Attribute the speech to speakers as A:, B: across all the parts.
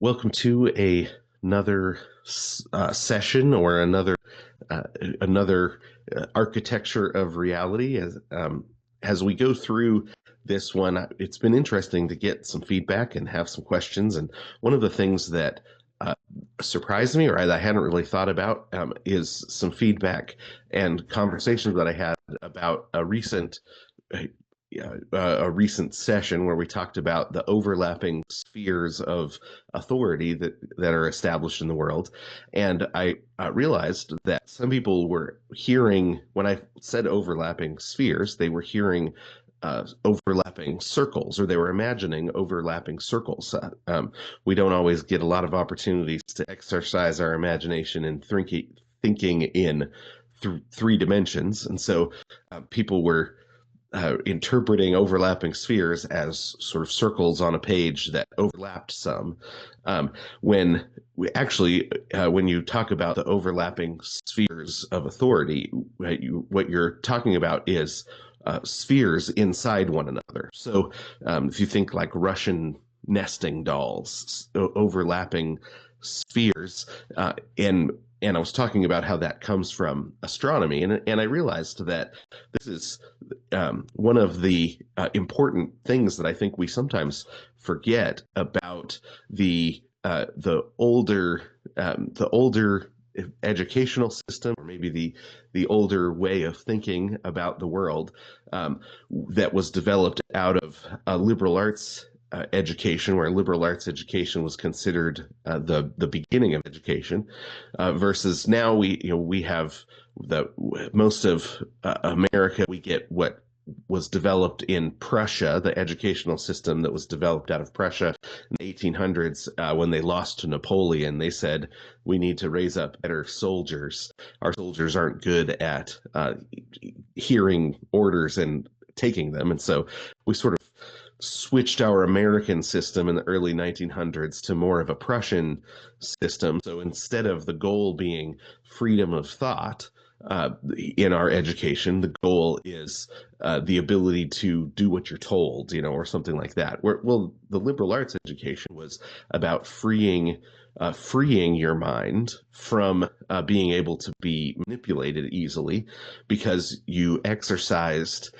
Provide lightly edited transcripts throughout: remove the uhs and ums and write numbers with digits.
A: Welcome to another session or uh, another architecture of reality. As we go through this one, it's been interesting to get some feedback and have some questions. And one of the things that uh, surprised me, or I hadn't really thought about, is some feedback and conversations that I had about uh, a recent session where we talked about the overlapping spheres of authority that are established in the world, and I realized that some people were hearing when I said overlapping spheres, they were hearing overlapping circles, or they were imagining overlapping circles. We don't always get a lot of opportunities to exercise our imagination and thinking in three dimensions, and so people were interpreting overlapping spheres as sort of circles on a page that overlapped some. When when you talk about the overlapping spheres of authority, right, what you're talking about is spheres inside one another. So if you think like Russian nesting dolls, overlapping spheres, and I was talking about how that comes from astronomy, and I realized that this is one of the important things that I think we sometimes forget about the older educational system, or maybe the older way of thinking about the world, that was developed out of liberal arts education, where liberal arts education was considered the beginning of education, versus now we have the most of America. We get what was developed in Prussia, the educational system that was developed out of Prussia in the 1800s, when they lost to Napoleon. They said, we need to raise up better soldiers. Our soldiers aren't good at hearing orders and taking them. And so we sort of switched our American system in the early 1900s to more of a Prussian system. So instead of the goal being freedom of thought, in our education, the goal is the ability to do what you're told, or something like that. Well, the liberal arts education was about freeing your mind from being able to be manipulated easily, because you exercised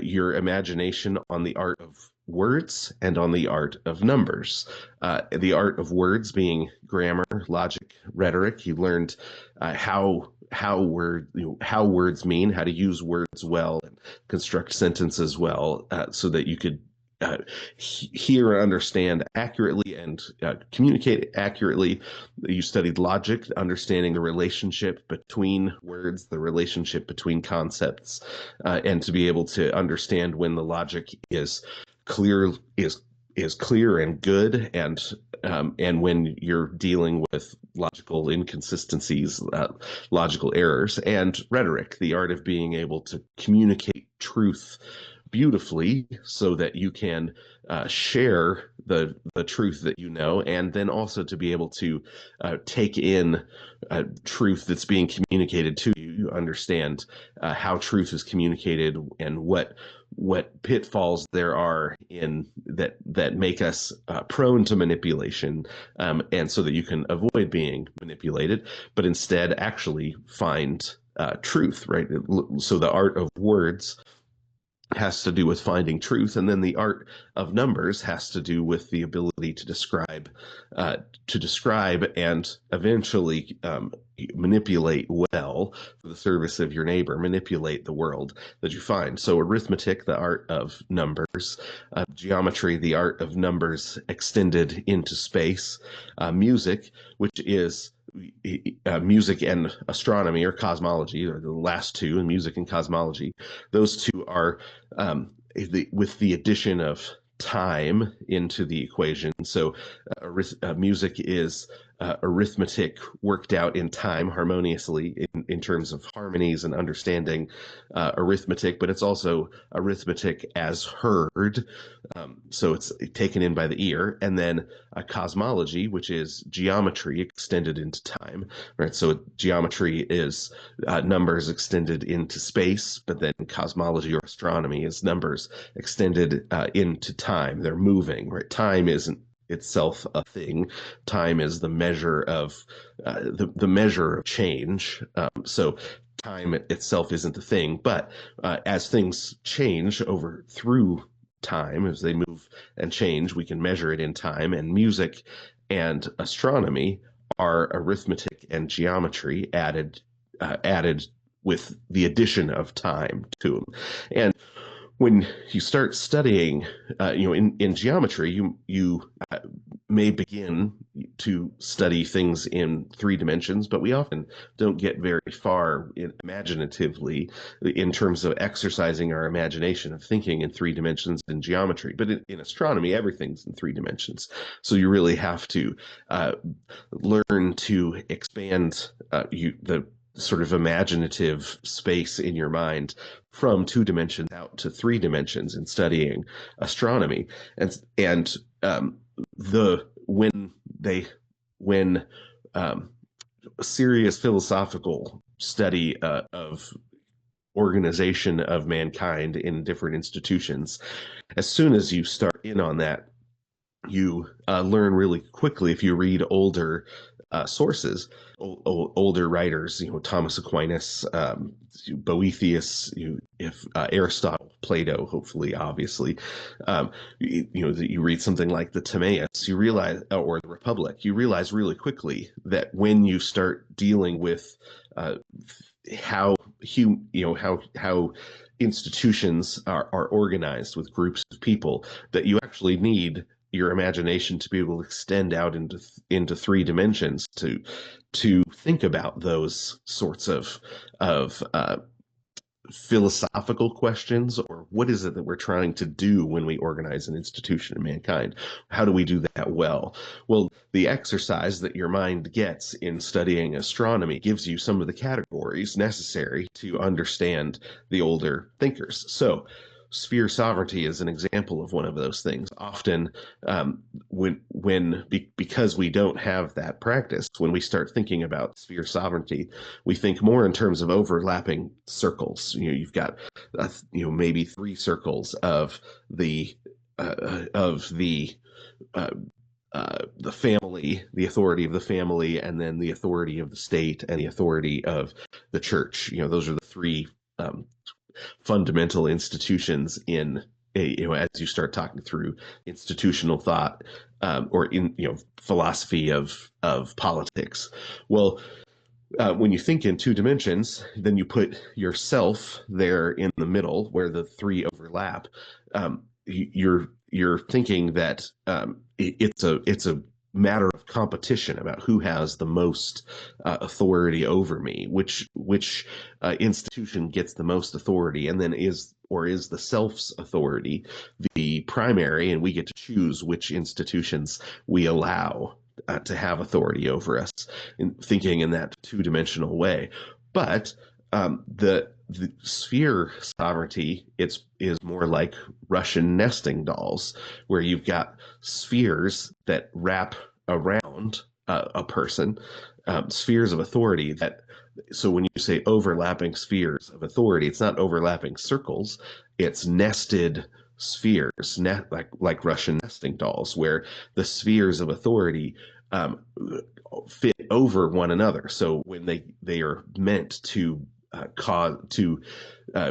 A: your imagination on the art of words and on the art of numbers. The art of words being grammar, logic, rhetoric. You learned how words mean, how to use words well, and construct sentences well, so that you could hear and understand accurately and communicate accurately. You studied logic, understanding the relationship between words, the relationship between concepts, and to be able to understand when the logic clear is clear and good, and when you're dealing with logical inconsistencies, logical errors. And rhetoric, the art of being able to communicate truth beautifully so that you can share the truth that you know, and then also to be able to take in truth that's being communicated to you. You understand how truth is communicated, and what pitfalls there are in that make us prone to manipulation, and so that you can avoid being manipulated, but instead actually find truth, right? So the art of words has to do with finding truth, and then the art of numbers has to do with the ability uh, to describe and eventually manipulate well for the service of your neighbor, manipulate the world that you find. So arithmetic, the art of numbers; geometry, the art of numbers extended into space; music, which is music and astronomy, or cosmology, or the last two, and music and cosmology. Those two are with the addition of time into the equation. So music is arithmetic worked out in time harmoniously, in terms of harmonies and understanding arithmetic, but it's also arithmetic as heard. So it's taken in by the ear. And then cosmology, which is geometry extended into time, right? So geometry is numbers extended into space, but then cosmology or astronomy is numbers extended into time. They're moving, right? Time isn't itself a thing. Time is the measure of the measure of change. So time itself isn't a thing, but as things change over through time, as they move and change, we can measure it in time. And music and astronomy are arithmetic and geometry added with the addition of time to them. And when you start studying, in geometry, you may begin to study things in three dimensions, but we often don't get very far imaginatively in terms of exercising our imagination of thinking in three dimensions in geometry. But in astronomy, everything's in three dimensions. So you really have to uh, learn to expand the sort of imaginative space in your mind from two dimensions out to three dimensions in studying astronomy. And the when serious philosophical study of organization of mankind in different institutions, as soon as you start in on that, you learn really quickly if you read older sources, older writers, Thomas Aquinas, Boethius, if Aristotle, Plato, hopefully, obviously, that you read something like the Timaeus, you realize, or the Republic, you realize really quickly that when you start dealing with uh, how how institutions are organized with groups of people, that you actually need your imagination to be able to extend out into three dimensions to think about those sorts of philosophical questions, or what is it that we're trying to do when we organize an institution in mankind? How do we do that well? Well, the exercise that your mind gets in studying astronomy gives you some of the categories necessary to understand the older thinkers. So sphere sovereignty is an example of one of those things. Often, because we don't have that practice, when we start thinking about sphere sovereignty, we think more in terms of overlapping circles. You've got maybe three circles uh, the family, the authority of the family, and then the authority of the state and the authority of the church. Those are the three um, fundamental institutions in as you start talking through institutional thought, or in philosophy of politics. Well, when you think in two dimensions, then you put yourself there in the middle where the three overlap. You're thinking that it's a matter of competition about who has the most authority over me, which institution gets the most authority, and then is the self's authority the primary, and we get to choose which institutions we allow to have authority over us, in thinking in that two-dimensional way. But the sphere sovereignty is more like Russian nesting dolls, where you've got spheres that wrap around a person, spheres of authority that. So when you say overlapping spheres of authority, it's not overlapping circles; it's nested spheres, like Russian nesting dolls, where the spheres of authority um, fit over one another. So when they are meant to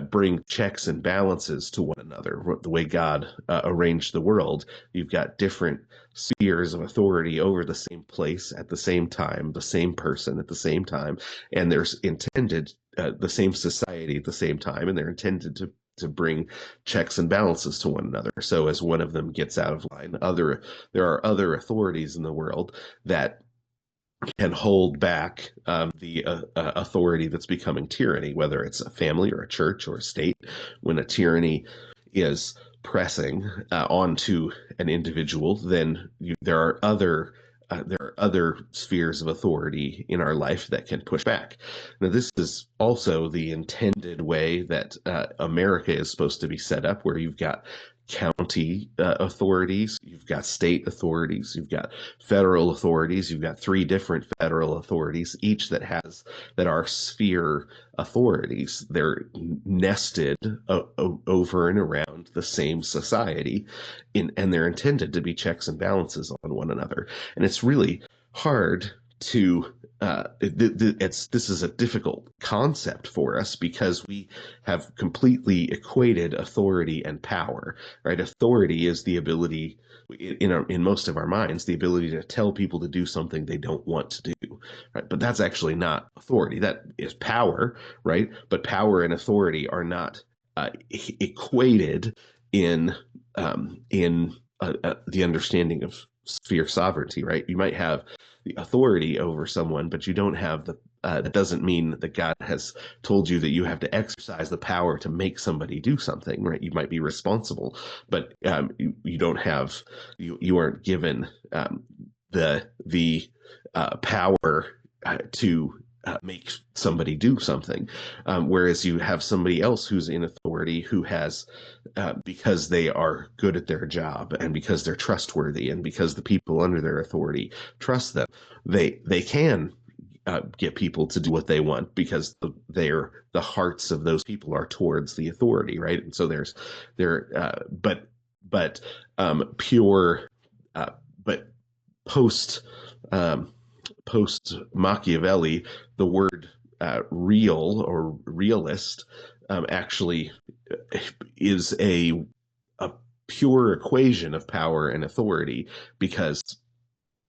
A: bring checks and balances to one another, the way God arranged the world, you've got different spheres of authority over the same place at the same time, the same person at the same time, and there's intended the same society at the same time, and they're intended to bring checks and balances to one another. So as one of them gets out of line, there are other authorities in the world that can hold back the authority that's becoming tyranny, whether it's a family or a church or a state. When a tyranny is pressing onto an individual, then there are other spheres of authority in our life that can push back. Now, this is also the intended way that America is supposed to be set up, where you've got county authorities, you've got state authorities, you've got federal authorities, you've got three different federal authorities, each that are sphere authorities. They're nested over and around the same society, and they're intended to be checks and balances on one another. And it's really hard to this is a difficult concept for us because we have completely equated authority and power, right? Authority is the ability in most of our minds, the ability to tell people to do something they don't want to do, right? But that's actually not authority. That is power, right? But power and authority are not equated in the understanding of sphere sovereignty, right? You might have the authority over someone, but you don't have the that doesn't mean that God has told you that you have to exercise the power to make somebody do something, right? You might be responsible, but you don't have you aren't given the power to make somebody do something. Whereas you have somebody else who's in authority who has, because they are good at their job and because they're trustworthy and because the people under their authority trust them, they can get people to do what they want because the hearts of those people are towards the authority, right? And so there, but pure, but post um, post Machiavelli, the word real or realist actually is a pure equation of power and authority because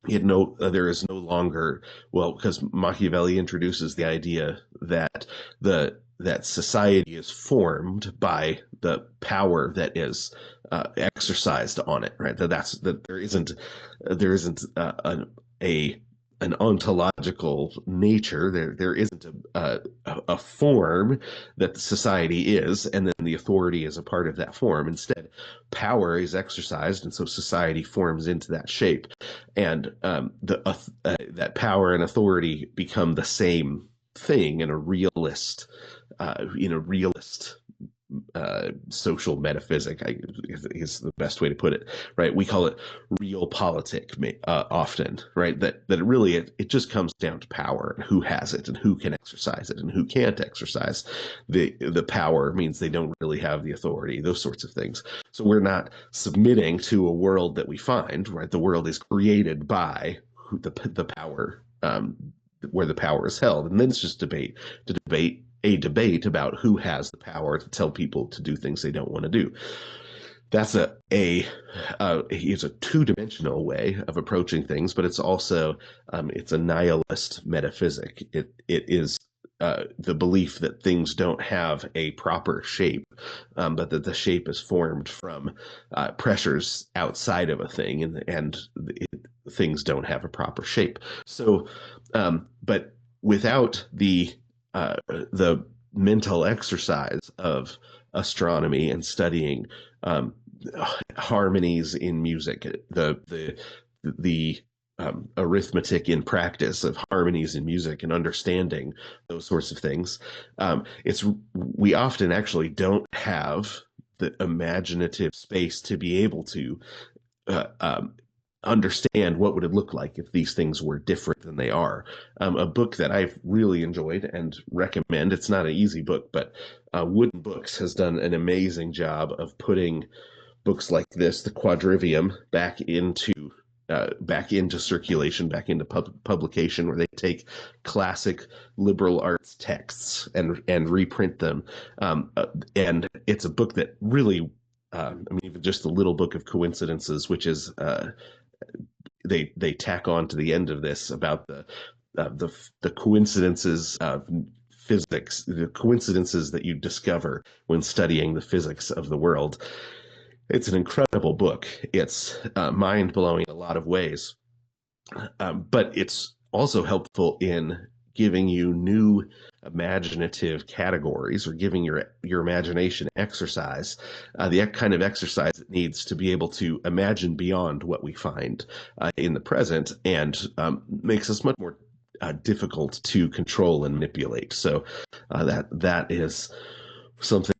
A: there is no longer, well, because Machiavelli introduces the idea that that society is formed by the power that is exercised on it, right? That there isn't a an ontological nature. There isn't a form that the society is, and then the authority is a part of that form. Instead, power is exercised, and so society forms into that shape, and that power and authority become the same thing in a realist social metaphysic, is the best way to put it, right? We call it realpolitik often, right? That it just comes down to power and who has it and who can exercise it and who can't exercise the power means they don't really have the authority, those sorts of things. So we're not submitting to a world that we find, right? The world is created by the power, where the power is held, and then it's just a debate about who has the power to tell people to do things they don't want to do. That's it's a two-dimensional way of approaching things, but it's also it's a nihilist metaphysic. It is the belief that things don't have a proper shape, but that the shape is formed from pressures outside of a thing, things don't have a proper shape. So, but without the mental exercise of astronomy and studying um, harmonies in music, the arithmetic in practice of harmonies in music and understanding those sorts of things. It's we often actually don't have the imaginative space to be able to uh, um, understand what would it look like if these things were different than they are. A book that I've really enjoyed and recommend. It's not an easy book, but Wooden Books has done an amazing job of putting books like this, the Quadrivium, back into circulation, back into publication, where they take classic liberal arts texts and reprint them. And it's a book that really, I mean, even just the little book of coincidences, which is they tack on to the end of this about the coincidences of physics, the coincidences that you discover when studying the physics of the world. It's an incredible book. It's mind blowing in a lot of ways, but it's also helpful in giving you new imaginative categories or giving your imagination exercise, the kind of exercise it needs to be able to imagine beyond what we find in the present, and makes us much more difficult to control and manipulate. So that is something